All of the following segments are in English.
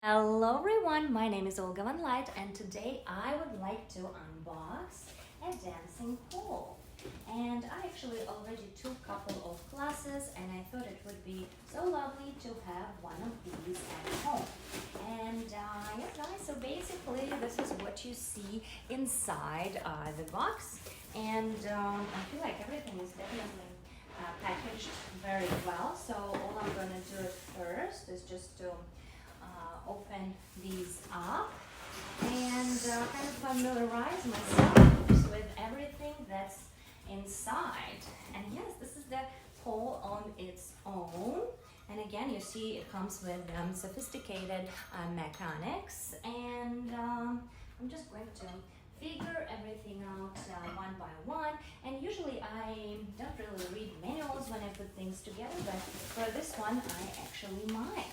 Hello everyone, my name is Olga Van Light and today I would like to unbox a dancing pole. And I actually already took a couple of classes and I thought it would be so lovely to have one of these at home. And yes guys, so basically this is what you see inside the box. And I feel like everything is definitely packaged very well. So all I'm going to do first is just to open these up and kind of familiarize myself with everything that's inside. And yes, this is the pole on its own. And again, you see it comes with sophisticated mechanics. And I'm just going to figure everything out one by one. And usually I don't really read manuals when I put things together, but for this one I actually might.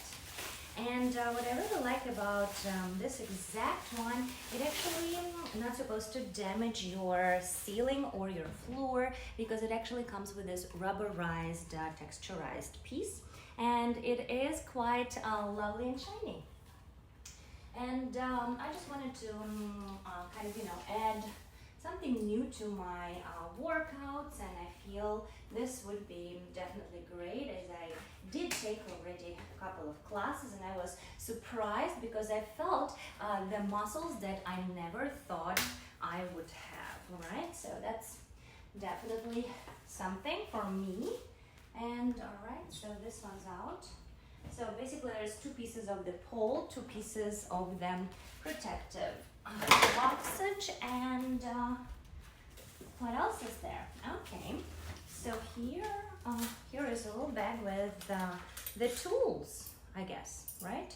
And what I really like about this exact one, it actually not supposed to damage your ceiling or your floor because it actually comes with this rubberized, texturized piece. And it is quite lovely and shiny. And I just wanted to kind of, add something new to my workouts, and I feel this would be definitely great as I did take already a couple of classes and I was surprised because I felt the muscles that I never thought I would have, right? So that's definitely something for me. And all right, so this one's out. So basically there's two pieces of the pole, two pieces of the protective boxage, and what else is there? Okay, so here is a little bag with the tools, I guess, right?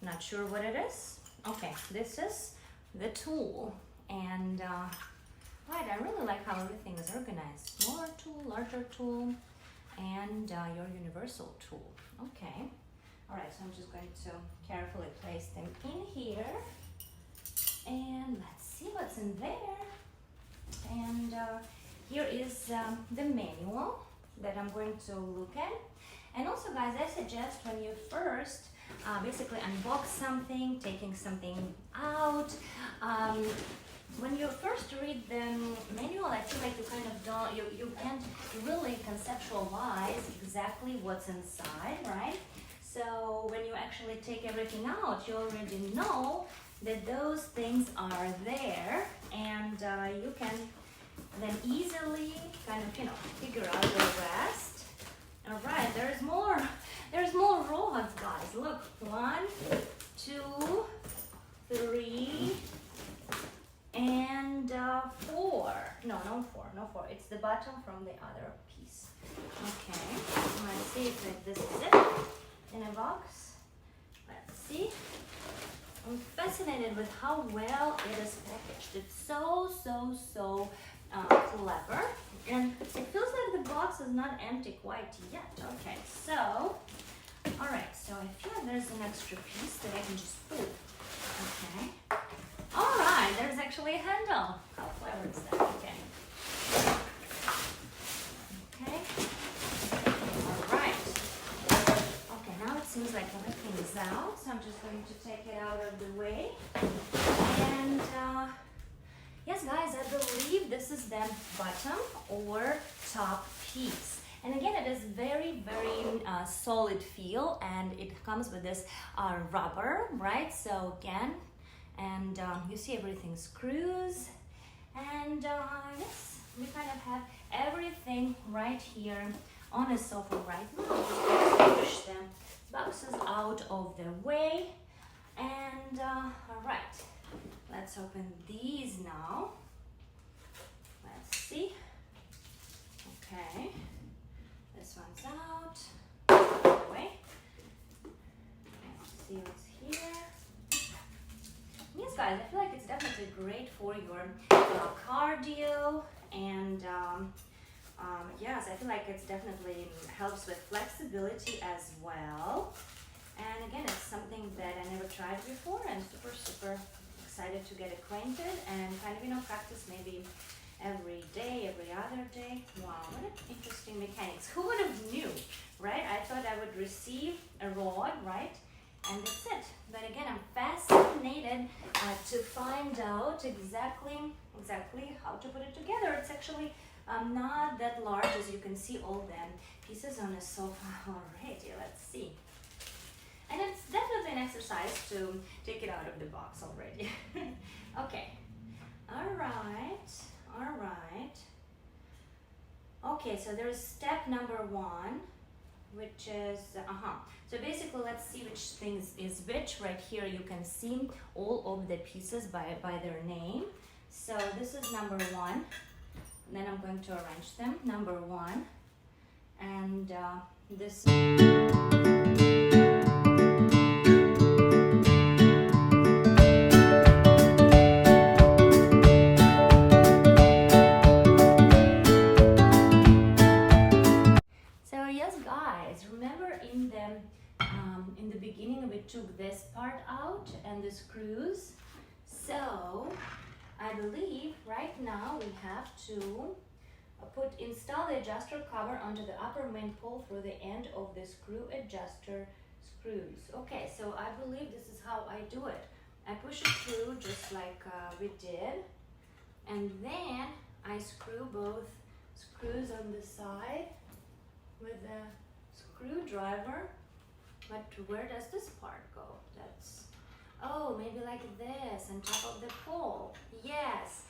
Not sure what it is. Okay, this is the tool, and right, I really like how everything is organized. Smaller tool, larger tool, and your universal tool. Okay, all right, so I'm just going to carefully place them in here, and let's see what's in there. And here is the manual that I'm going to look at. And also guys, I suggest when you first basically unbox something, taking something out, when you first read the manual, I feel like you kind of don't, you can't really conceptualize exactly what's inside, right? So when you actually take everything out, you already know that those things are there, and you can then easily kind of, figure out the rest. All right, there's more rods, guys. Look, 1, 2, 3, and 4. No, no 4. It's the bottom from the other piece. Okay, let's see if this is it in a box. Let's see. I'm fascinated with how well it is packaged. It's so clever, and it feels like the box is not empty quite yet. Okay, so all right, so I feel like there's an extra piece that I can just pull. Okay, all right, there's actually a handle. How clever is that? Okay, all right. Okay, now it seems like everything is out, so I'm just going to take it out of the way. And yes guys, I believe this is the bottom or top piece. And again, it is very solid feel, and it comes with this rubber, right? So again, and you see everything screws, and yes, we kind of have everything right here on a sofa right now. Just going to push the boxes out of the way, and all right, let's open these now. Let's see. Okay, this one's out. Away. Let's see what's here. Yes, guys, I feel like it's definitely great for your cardio, and yes, I feel like it's definitely helps with flexibility as well. And again, it's something that I never tried before, and super excited to get acquainted and kind of practice maybe every day, every other day. Wow, what an interesting mechanics. Who would have knew, right? I thought I would receive a rod, right? and that's it. But again, I'm fascinated to find out exactly how to put it together. It's actually not that large, as you can see all the pieces on the sofa already. Let's see. And it's definitely an exercise to take it out of the box already. Okay. All right. Okay, so there's step number 1, which is, so basically let's see which things is which. Right here you can see all of the pieces by their name. So this is number 1. Then I'm going to arrange them. Number 1, and this. So yes, guys, remember in the beginning we took this part out and the screws. So I believe right now we have to install the adjuster cover onto the upper main pole through the end of the screw adjuster screws. Okay, so I believe this is how I do it. I push it through just like we did, and then I screw both screws on the side with the screwdriver. But where does this part go? That's, oh, maybe like this on top of the pole. Yes.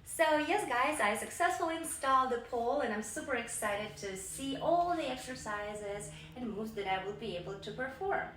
So yes, guys, I successfully installed the pole, and I'm super excited to see all the exercises and moves that I will be able to perform.